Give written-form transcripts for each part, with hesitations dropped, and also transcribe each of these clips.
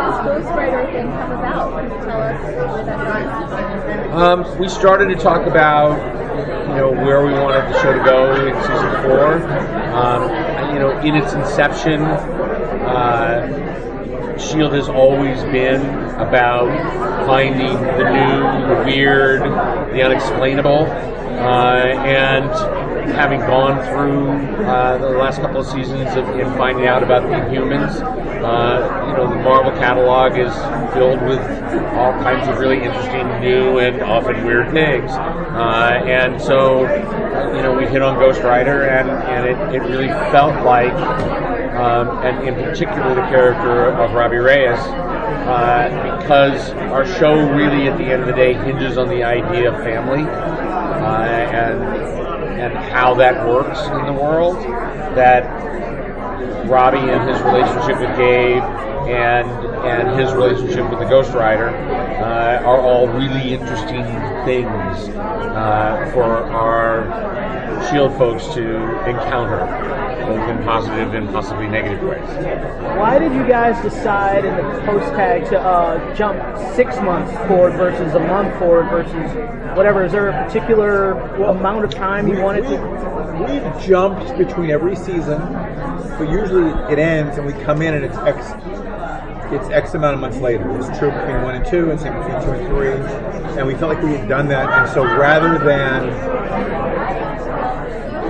this ghostwriter thing come about? Can you tell us where that started? We started to talk about, where we wanted the show to go in season 4. In its inception, S.H.I.E.L.D. has always been about finding the new, the weird, the unexplainable, and having gone through the last couple of seasons in finding out about the Inhumans, the Marvel catalog is filled with all kinds of really interesting, new, and often weird things. And so, we hit on Ghost Rider, and it really felt like, and in particular the character of Robbie Reyes, because our show really, at the end of the day, hinges on the idea of family, and how that works in the world, that Robbie and his relationship with Gabe and his relationship with the Ghost Rider are all really interesting things for our S.H.I.E.L.D. folks to encounter, both in positive and possibly negative ways. Why did you guys decide in the post-tag to jump 6 months forward versus a month forward versus whatever? Is there a particular amount of time you wanted to? We've jumped between every season, but usually it ends and we come in and it's X amount of months later. It was true between 1 and 2 and same between 2 and 3. And we felt like we had done that. And so rather than,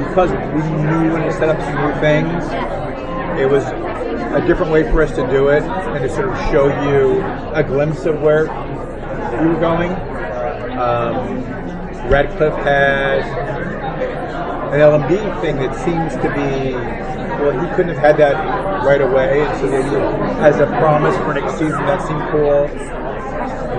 because we knew we wanted to set up some new things, it was a different way for us to do it and to sort of show you a glimpse of where we were going. Radcliffe has an LMD thing that seems to be, well, he couldn't have had that right away, and so as a promise for next season, that seemed cool.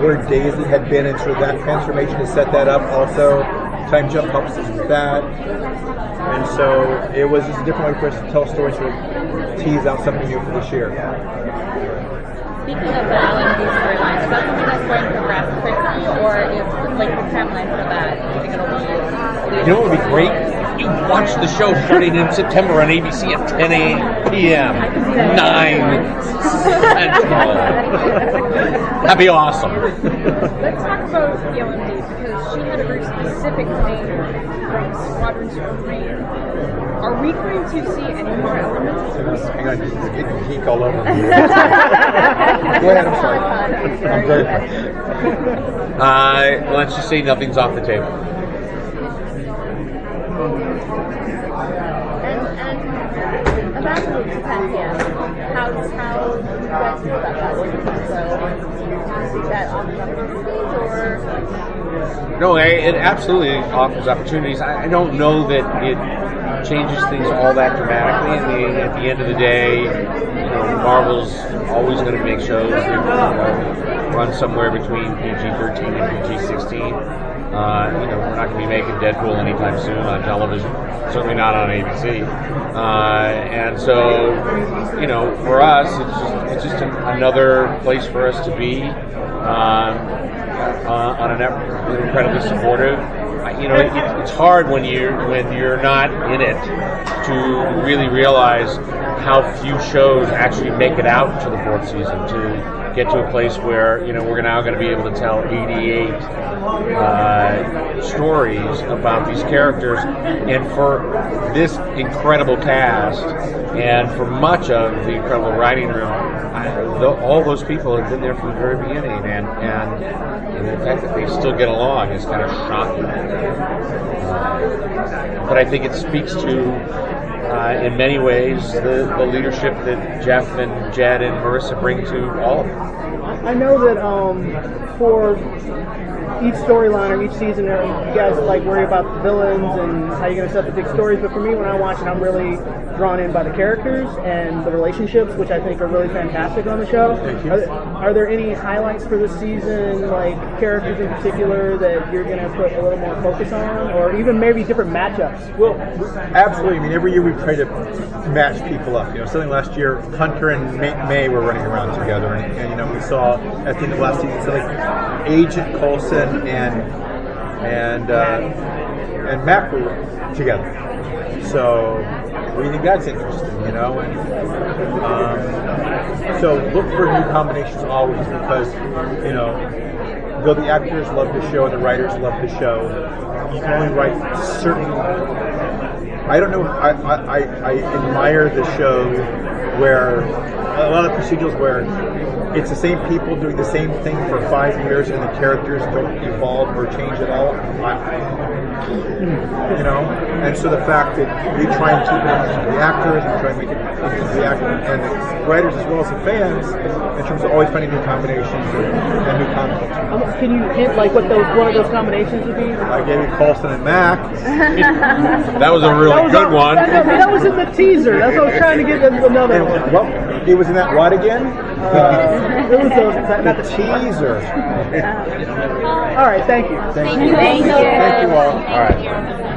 Where Daisy had been, and sort of that transformation to set that up also. Time Jump helps us with that. And so it was just a different way for us to tell stories, sort of tease out something new for this year. Speaking of the LMD storyline, is that something that's going to progress quickly, or is the timeline for that? Do you think it'll be? What would be great? You watch the show starting in September on ABC at 10 p.m. 9 Central. That'd be awesome. Let's talk about the LMD, because she had a very specific name from Squadron 3. Are we going to see any more elements? Hang on, just getting geek all over me. Go ahead, I'm sorry. I'm very funny. Let's just say nothing's off the table. And about to move to 10 p.m., how do you guys feel about that? So, is that offers opportunities, or? No, it absolutely offers opportunities. I don't know that it changes things all that dramatically. I mean, at the end of the day, Marvel's always going to make shows that run somewhere between PG-13 and PG-16. We're not going to be making Deadpool anytime soon on television. Certainly not on ABC. And so, for us, it's just another place for us to be. On an incredibly supportive. It's hard when you're not in it to really realize how few shows actually make it out to the 4th season, to get to a place where we're now going to be able to tell 88 stories about these characters, and for this incredible cast and for much of the incredible writing room, all those people have been there from the very beginning, and the fact that they still get along is kind of shocking. But I think it speaks to, in many ways, the leadership that Jeph and Jed and Marissa bring to all of it. I know that for each storyline or each season, you guys worry about the villains and how you're going to set the big stories. But for me, when I watch it, I'm really drawn in by the characters and the relationships, which I think are really fantastic on the show. Thank you. Are there any highlights for this season, like characters in particular, that you're going to put a little more focus on, or even maybe different matchups? Well, absolutely. I mean, every year we try to match people up. Something last year, Hunter and May were running around together, and we saw at the end of last season, so Agent Coulson and Mac were together. So we think that's interesting. you know. And so look for new combinations always, because you know, though the actors love the show and the writers love the show, you can only write certain. I don't know. I admire the show where a lot of procedurals where it's the same people doing the same thing for 5 years and the characters don't evolve or change at all. You know, and so the fact that we try and keep the actors and try and make it into the actors and the writers as well as the fans in terms of always finding new combinations and new concepts. Can you hint like what one of those combinations would be? I gave you Colston and Mac. That was a really good one. That was in the teaser. That's what I was trying to get another And, one. well, it was in that what again? It was not the Teaser. All right, thank you. Thank you. Thank you. Thank you all. All right.